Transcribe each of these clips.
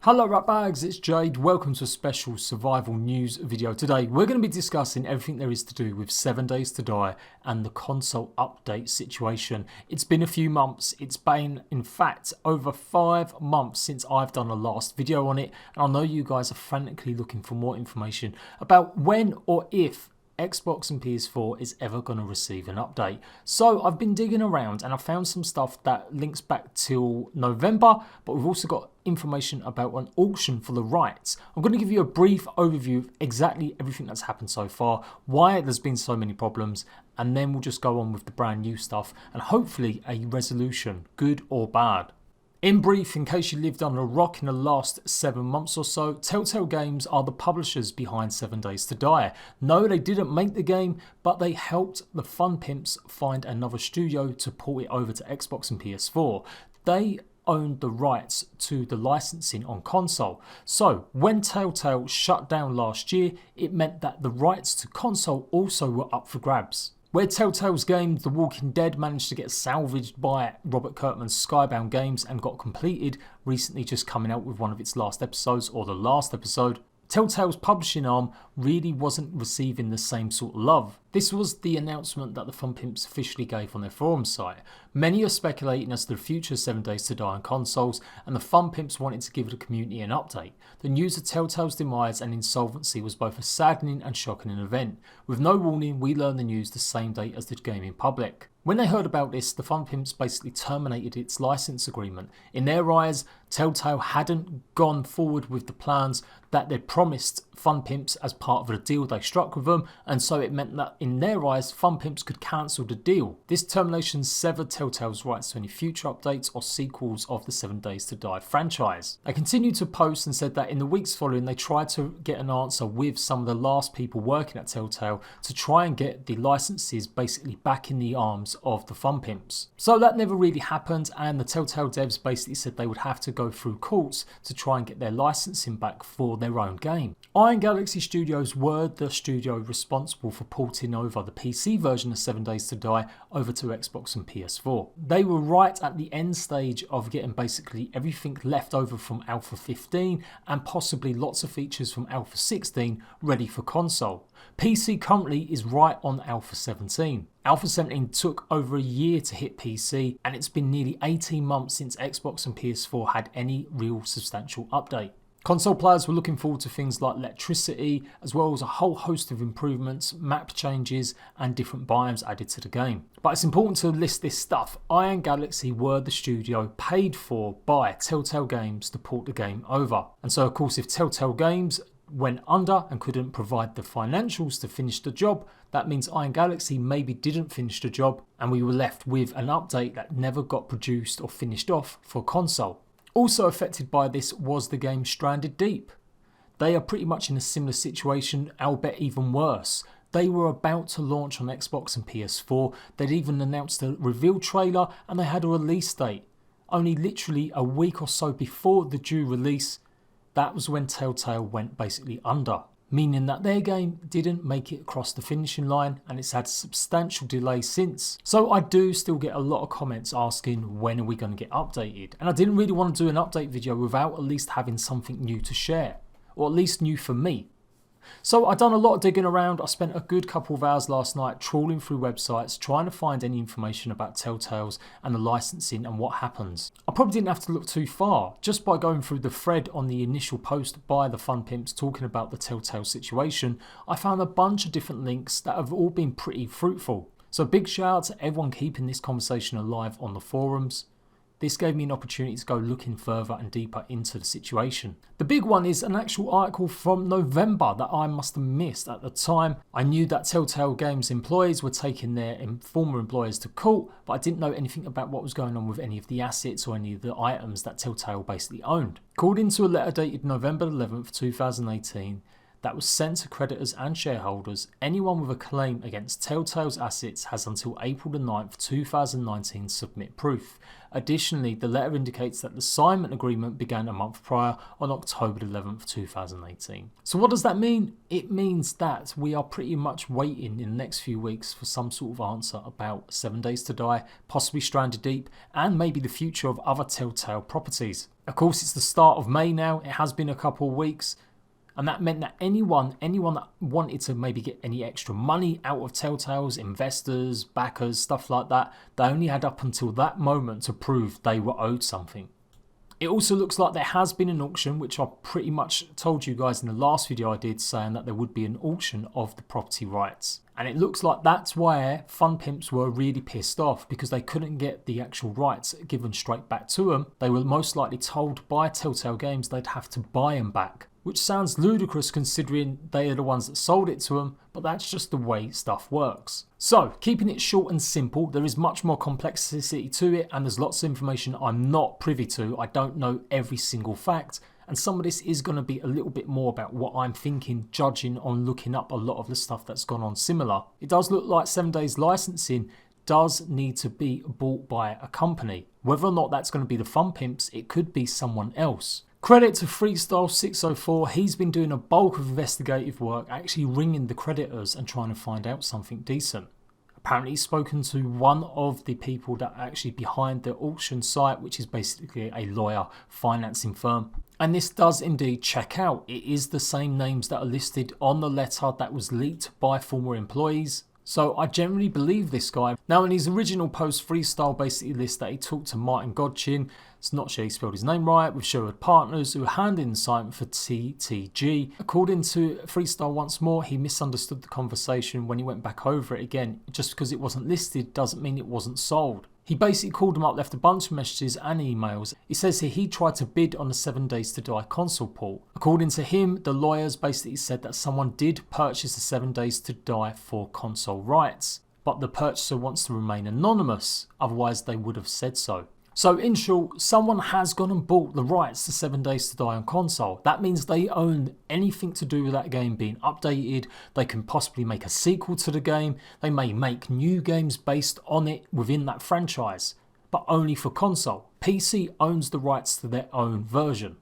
Hello ratbags, it's Jade. Welcome to a special survival news video. Today we're going to be discussing everything there is to do with 7 Days to Die and the console update situation. It's been a few months. It's been in fact over 5 months since I've done a last video on it, and I know you guys are frantically looking for more information about when or if Xbox and PS4 is ever going to receive an update. So I've been digging around and I found some stuff that links back till November, but we've also got information about an auction for the rights. I'm going to give you a brief overview of exactly everything that's happened so far, why there's been so many problems, and then we'll just go on with the brand new stuff and hopefully a resolution, good or bad. In brief, in case you lived under a rock in the last 7 months or so, Telltale Games are the publishers behind 7 Days to Die. No, they didn't make the game, but they helped the funpimps find another studio to port it over to Xbox and PS4. They owned the rights to the licensing on console. So when Telltale shut down last year, it meant that the rights to console also were up for grabs. Where Telltale's game The Walking Dead managed to get salvaged by Robert Kirkman's Skybound Games and got completed, recently just coming out with one of its last episodes, or the last episode, Telltale's publishing arm really wasn't receiving the same sort of love. This was the announcement that the funpimps officially gave on their forum site. Many are speculating as to the future of 7 Days to Die on consoles, and the funpimps wanted to give the community an update. The news of Telltale's demise and insolvency was both a saddening and shocking event. With no warning, we learned the news the same day as the gaming public. When they heard about this, the funpimps basically terminated its license agreement. In their eyes, Telltale hadn't gone forward with the plans that they'd promised funpimps as part of the deal they struck with them, and so it meant that in their eyes, funpimps could cancel the deal. This termination severed Telltale's rights to any future updates or sequels of the 7 Days to Die franchise. They continued to post and said that in the weeks following, they tried to get an answer with some of the last people working at Telltale to try and get the licenses basically back in the arms of the funpimps. So that never really happened, and the Telltale devs basically said they would have to go through courts to try and get their licensing back for their own game. Iron Galaxy Studios were the studio responsible for porting over the PC version of 7 Days to Die over to Xbox and PS4. They were right at the end stage of getting basically everything left over from Alpha 15 and possibly lots of features from Alpha 16 ready for console. PC currently is right on Alpha 17. Alpha 17 took over a year to hit PC, and it's been nearly 18 months since Xbox and PS4 had any real substantial update. Console players were looking forward to things like electricity, as well as a whole host of improvements, map changes, and different biomes added to the game. But it's important to list this stuff. Iron Galaxy were the studio paid for by Telltale Games to port the game over. And so of course, if Telltale Games went under and couldn't provide the financials to finish the job, that means Iron Galaxy maybe didn't finish the job, and we were left with an update that never got produced or finished off for console. Also affected by this was the game Stranded Deep. They are pretty much in a similar situation, albeit even worse. They were about to launch on Xbox and PS4, they'd even announced a reveal trailer, and they had a release date. Only literally a week or so before the due release, that was when Telltale went basically under, meaning that their game didn't make it across the finishing line, and it's had substantial delay since. So I do still get a lot of comments asking when are we going to get updated, and I didn't really want to do an update video without at least having something new to share, or at least new for me. So I've done a lot of digging around. I spent a good couple of hours last night trawling through websites trying to find any information about Telltale's and the licensing and what happens. I probably didn't have to look too far. Just by going through the thread on the initial post by the funpimps talking about the Telltale situation, I found a bunch of different links that have all been pretty fruitful. So big shout out to everyone keeping this conversation alive on the forums. This gave me an opportunity to go looking further and deeper into the situation. The big one is an actual article from November that I must have missed at the time. I knew that Telltale Games employees were taking their former employers to court, but I didn't know anything about what was going on with any of the assets or any of the items that Telltale basically owned. According to a letter dated November 11th, 2018, that was sent to creditors and shareholders, anyone with a claim against Telltale's assets has until April 9th, 2019 to submit proof. Additionally, the letter indicates that the assignment agreement began a month prior on October 11th, 2018. So what does that mean? It means that we are pretty much waiting in the next few weeks for some sort of answer about 7 Days to Die, possibly Stranded Deep, and maybe the future of other Telltale properties. Of course, it's the start of May now. It has been a couple of weeks. And that meant that anyone that wanted to maybe get any extra money out of Telltale's investors, backers, stuff like that, they only had up until that moment to prove they were owed something. It also looks like there has been an auction, which I pretty much told you guys in the last video I did, saying that there would be an auction of the property rights. And it looks like that's where funpimps were really pissed off, because they couldn't get the actual rights given straight back to them. They were most likely told by Telltale Games they'd have to buy them back, which sounds ludicrous considering they are the ones that sold it to them, but that's just the way stuff works. So, keeping it short and simple, there is much more complexity to it, and there's lots of information I'm not privy to. I don't know every single fact, and some of this is going to be a little bit more about what I'm thinking, judging on looking up a lot of the stuff that's gone on similar. It does look like 7 Days licensing does need to be bought by a company. Whether or not that's going to be the funpimps, it could be someone else. Credit to Freestyle 604, he's been doing a bulk of investigative work, actually ringing the creditors and trying to find out something decent. Apparently he's spoken to one of the people that are actually behind the auction site, which is basically a lawyer financing firm. And this does indeed check out. It is the same names that are listed on the letter that was leaked by former employees. So I generally believe this guy. Now in his original post, Freestyle basically lists that he talked to Martin Godchin, it's not sure he spelled his name right, with Sherwood Partners, who were handling the assignment for TTG. According to Freestyle once more, he misunderstood the conversation when he went back over it again. Just because it wasn't listed doesn't mean it wasn't sold. He basically called him up, left a bunch of messages and emails. He says here he tried to bid on the 7 Days to Die console port. According to him, the lawyers basically said that someone did purchase the 7 Days to Die for console rights, but the purchaser wants to remain anonymous, otherwise they would have said so. So in short, someone has gone and bought the rights to 7 Days to Die on console. That means they own anything to do with that game being updated. They can possibly make a sequel to the game. They may make new games based on it within that franchise, but only for console. PC owns the rights to their own version.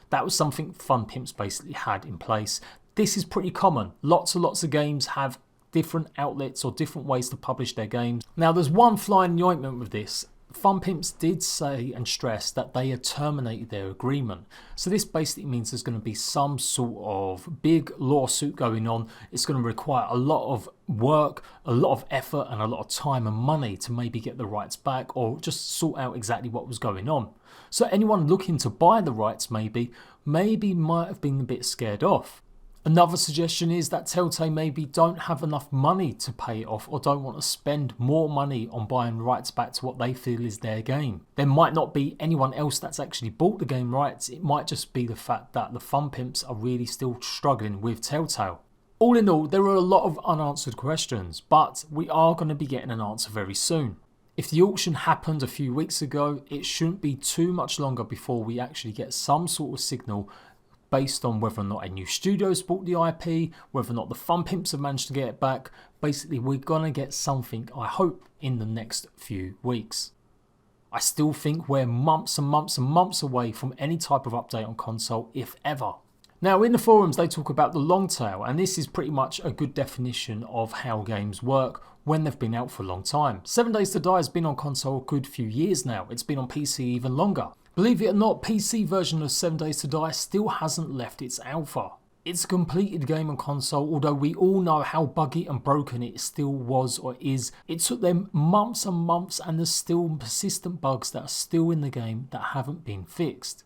That was something funpimps basically had in place. This is pretty common. Lots and lots of games have different outlets or different ways to publish their games. Now there's one fly in the ointment with this. Funpimps did say and stress that they had terminated their agreement. So this basically means there's going to be some sort of big lawsuit going on. It's going to require a lot of work, a lot of effort and a lot of time and money to maybe get the rights back or just sort out exactly what was going on. So anyone looking to buy the rights maybe might have been a bit scared off. Another suggestion is that Telltale maybe don't have enough money to pay it off or don't want to spend more money on buying rights back to what they feel is their game. There might not be anyone else that's actually bought the game rights. It might just be the fact that the funpimps are really still struggling with Telltale. All in all, there are a lot of unanswered questions, but we are going to be getting an answer very soon. If the auction happened a few weeks ago, it shouldn't be too much longer before we actually get some sort of signal based on whether or not a new studio's bought the IP, whether or not the funpimps have managed to get it back. Basically, we're going to get something, I hope, in the next few weeks. I still think we're months and months and months away from any type of update on console, if ever. Now, in the forums, they talk about the long tail, and this is pretty much a good definition of how games work when they've been out for a long time. 7 Days to Die has been on console a good few years now. It's been on PC even longer. Believe it or not, PC version of 7 Days to Die still hasn't left its alpha. It's a completed game on console, although we all know how buggy and broken it still was or is. It took them months and months, and there's still persistent bugs that are still in the game that haven't been fixed.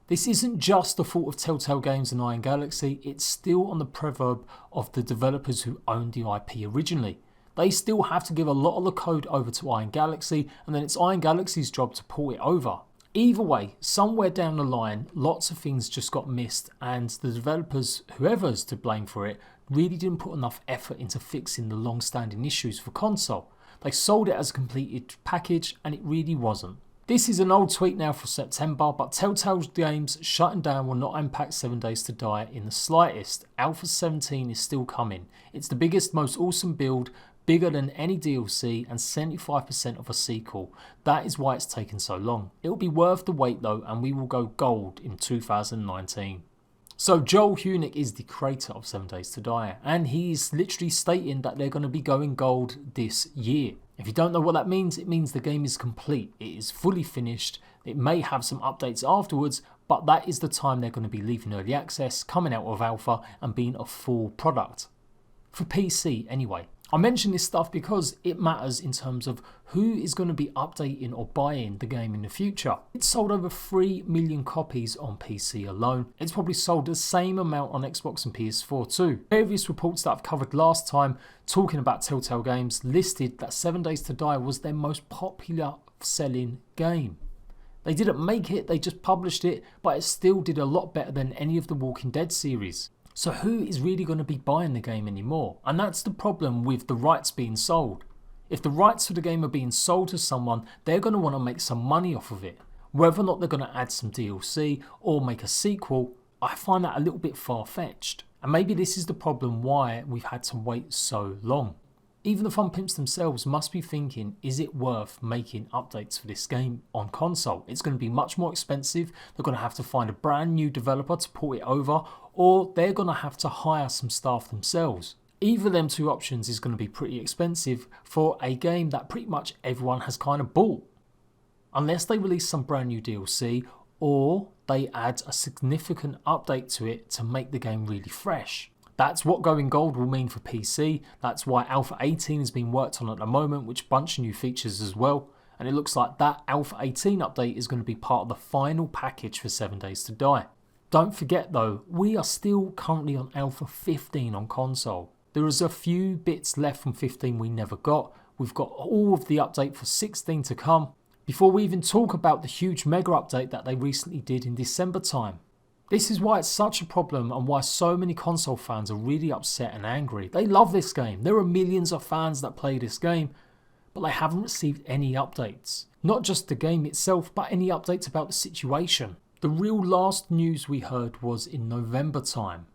This isn't just the fault of Telltale Games and Iron Galaxy, it's still on the proverb of the developers who owned the IP originally. They still have to give a lot of the code over to Iron Galaxy, and then it's Iron Galaxy's job to port it over. Either way, somewhere down the line, lots of things just got missed, and the developers, whoever's to blame for it, really didn't put enough effort into fixing the long-standing issues for console. They sold it as a completed package, and it really wasn't. This is an old tweet now for September, but Telltale Games shutting down will not impact 7 Days to Die in the slightest. Alpha 17 is still coming. It's the biggest, most awesome build, bigger than any DLC and 75% of a sequel. That is why it's taken so long. It will be worth the wait though, and we will go gold in 2019. So Joel Hunick is the creator of 7 Days to Die, and he's literally stating that they're going to be going gold this year. If you don't know what that means, it means the game is complete. It is fully finished. It may have some updates afterwards, but that is the time they're going to be leaving early access, coming out of alpha and being a full product. For PC anyway. I mention this stuff because it matters in terms of who is going to be updating or buying the game in the future. It's sold over 3 million copies on PC alone. It's probably sold the same amount on Xbox and PS4 too. Various reports that I've covered last time talking about Telltale Games listed that 7 Days to Die was their most popular selling game. They didn't make it, they just published it, but it still did a lot better than any of the Walking Dead series. So who is really going to be buying the game anymore? And that's the problem with the rights being sold. If the rights for the game are being sold to someone, they're going to want to make some money off of it. Whether or not they're going to add some DLC or make a sequel, I find that a little bit far-fetched. And maybe this is the problem why we've had to wait so long. Even the funpimps themselves must be thinking, is it worth making updates for this game on console? It's going to be much more expensive, they're going to have to find a brand new developer to port it over, or they're going to have to hire some staff themselves. Either of them two options is going to be pretty expensive for a game that pretty much everyone has kind of bought. Unless they release some brand new DLC, or they add a significant update to it to make the game really fresh. That's what going gold will mean for PC. That's why Alpha 18 is being worked on at the moment, which bunch of new features as well. And it looks like that Alpha 18 update is going to be part of the final package for 7 Days to Die. Don't forget though, we are still currently on Alpha 15 on console. There is a few bits left from 15 we never got. We've got all of the update for 16 to come. Before we even talk about the huge mega update that they recently did in December time. This is why it's such a problem and why so many console fans are really upset and angry. They love this game. There are millions of fans that play this game, but they haven't received any updates. Not just the game itself, but any updates about the situation. The real last news we heard was in November time.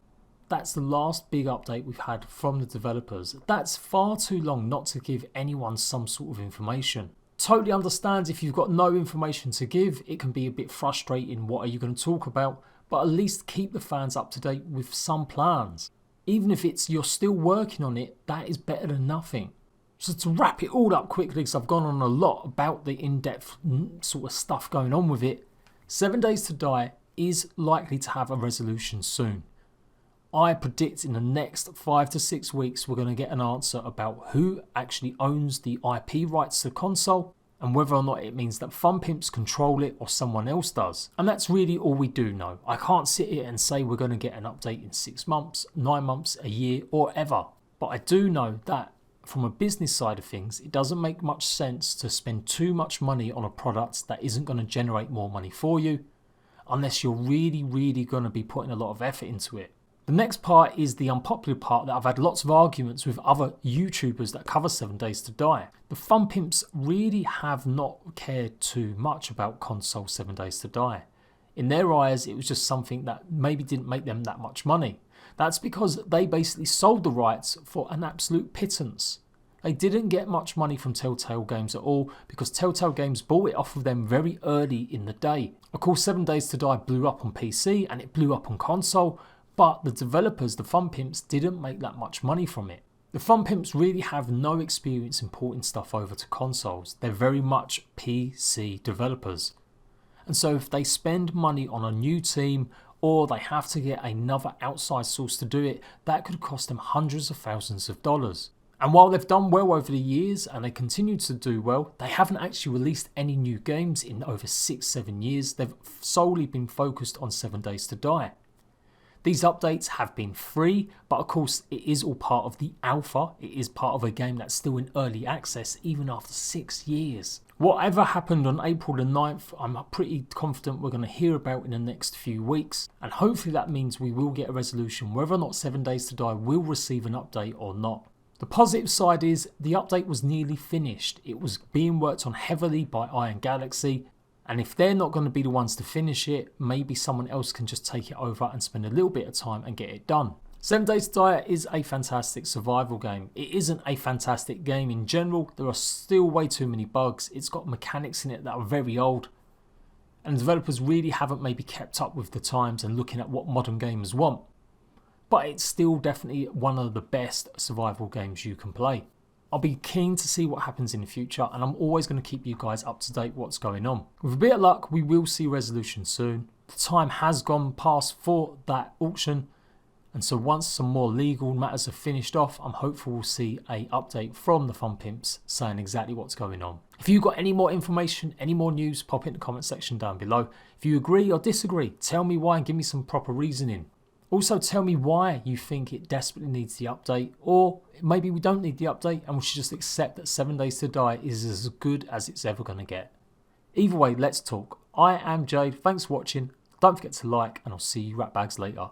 That's the last big update we've had from the developers. That's far too long not to give anyone some sort of information. Totally understand if you've got no information to give, it can be a bit frustrating. What are you going to talk about? But at least keep the fans up to date with some plans. Even if it's you're still working on it, that is better than nothing. So to wrap it all up quickly, because I've gone on a lot about the in-depth sort of stuff going on with it, 7 Days to Die is likely to have a resolution soon. I predict in the next 5 to 6 weeks we're going to get an answer about who actually owns the IP rights to the console, and whether or not it means that funpimps control it or someone else does. And that's really all we do know. I can't sit here and say we're going to get an update in 6 months, 9 months, a year or ever. But I do know that from a business side of things, it doesn't make much sense to spend too much money on a product that isn't going to generate more money for you, unless you're really going to be putting a lot of effort into it. The next part is the unpopular part that I've had lots of arguments with other YouTubers that cover 7 Days to Die. The funpimps really have not cared too much about console 7 Days to Die. In their eyes, it was just something that maybe didn't make them that much money. That's because they basically sold the rights for an absolute pittance. They didn't get much money from Telltale Games at all because Telltale Games bought it off of them very early in the day. Of course, 7 Days to Die blew up on PC and it blew up on console, but the developers, the funpimps, didn't make that much money from it. The funpimps really have no experience in porting stuff over to consoles. They're very much PC developers. And so if they spend money on a new team or they have to get another outside source to do it, that could cost them hundreds of thousands of dollars. And while they've done well over the years and they continue to do well, they haven't actually released any new games in over 6-7 years. They've solely been focused on 7 Days to Die. These updates have been free, but of course it is all part of the alpha. It is part of a game that's still in early access even after 6 years. Whatever happened on April the 9th, I'm pretty confident we're going to hear about in the next few weeks. And hopefully that means we will get a resolution whether or not 7 Days to Die will receive an update or not. The positive side is the update was nearly finished. It was being worked on heavily by Iron Galaxy. And if they're not going to be the ones to finish it, maybe someone else can just take it over and spend a little bit of time and get it done. 7 Days to Die is a fantastic survival game. It isn't a fantastic game in general. There are still way too many bugs. It's got mechanics in it that are very old. And developers really haven't maybe kept up with the times and looking at what modern gamers want. But it's still definitely one of the best survival games you can play. I'll be keen to see what happens in the future, and I'm always going to keep you guys up to date what's going on. With a bit of luck, we will see resolution soon. The time has gone past for that auction, and so once some more legal matters are finished off, I'm hopeful we'll see an update from the funpimps saying exactly what's going on. If you've got any more information, any more news, pop it in the comment section down below. If you agree or disagree, tell me why and give me some proper reasoning. Also tell me why you think it desperately needs the update, or maybe we don't need the update and we should just accept that 7 Days to Die is as good as it's ever going to get. Either way, let's talk. I am Jade, thanks for watching, don't forget to like, and I'll see you rat bags later.